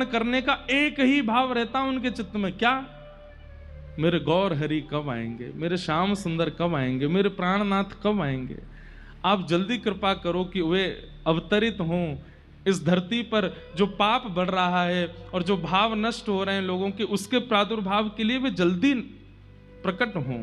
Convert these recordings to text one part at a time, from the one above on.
करने का एक ही भाव रहता उनके चित्त में, क्या? मेरे गौर हरि कब आएंगे, मेरे श्याम सुंदर कब आएंगे, मेरे प्राणनाथ कब आएंगे। आप जल्दी कृपा करो कि वे अवतरित हों इस धरती पर। जो पाप बढ़ रहा है और जो भाव नष्ट हो रहे हैं लोगों के, उसके प्रादुर्भाव के लिए वे जल्दी प्रकट हों।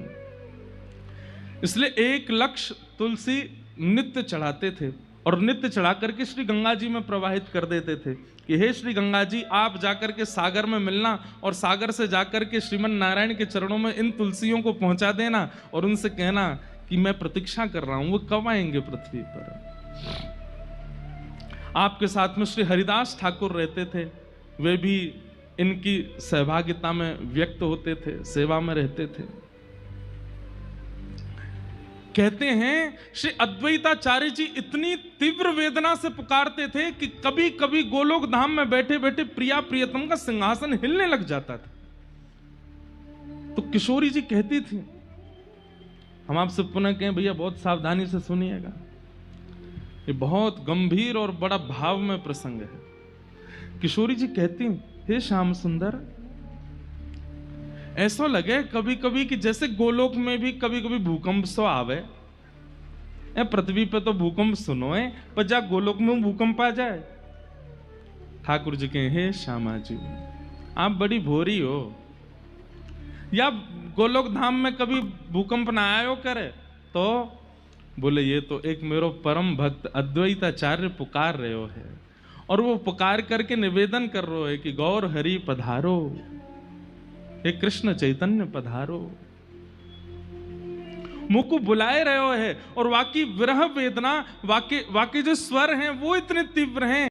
इसलिए एक लक्ष्य तुलसी नित्य चढ़ाते थे और नित्य चढ़ा करके श्री गंगा जी में प्रवाहित कर देते थे कि हे श्री गंगा जी, आप जाकर के सागर में मिलना और सागर से जाकर के श्रीमन नारायण के चरणों में इन तुलसियों को पहुंचा देना और उनसे कहना कि मैं प्रतीक्षा कर रहा हूं, वो कब आएंगे पृथ्वी पर। आपके साथ में श्री हरिदास ठाकुर रहते थे, वे भी इनकी सहभागिता में व्यक्त होते थे, सेवा में रहते थे। कहते हैं श्री अद्वैताचार्य जी इतनी तीव्र वेदना से पुकारते थे कि कभी कभी गोलोक धाम में बैठे बैठे प्रिया प्रियतम का सिंहासन हिलने लग जाता था। तो किशोरी जी कहती थी, हम आपसे पुनः कहें भैया बहुत सावधानी से सुनिएगा, ये बहुत गंभीर और बड़ा भाव में प्रसंग है। किशोरी जी कहती, हे श्याम सुंदर, ऐसा लगे कभी कभी कि जैसे गोलोक में भी कभी कभी भूकंप सो आवे। पृथ्वी पे तो भूकंप सुनो है, पर जा गोलोक में भूकंप आ जाए। ठाकुर जी कहे, हे श्यामा जी, आप बड़ी भोरी हो, या गोलोक धाम में कभी भूकंप ना आयो करे? तो बोले, ये तो एक मेरो परम भक्त अद्वैताचार्य पुकार रहे हो है, और वो पुकार करके निवेदन कर रहे है कि गौर हरि पधारो, हे कृष्ण चैतन्य पधारो। मुझको बुलाए रहे हो है, और वाकई विरह वेदना, वाकई जो स्वर हैं वो इतने तीव्र हैं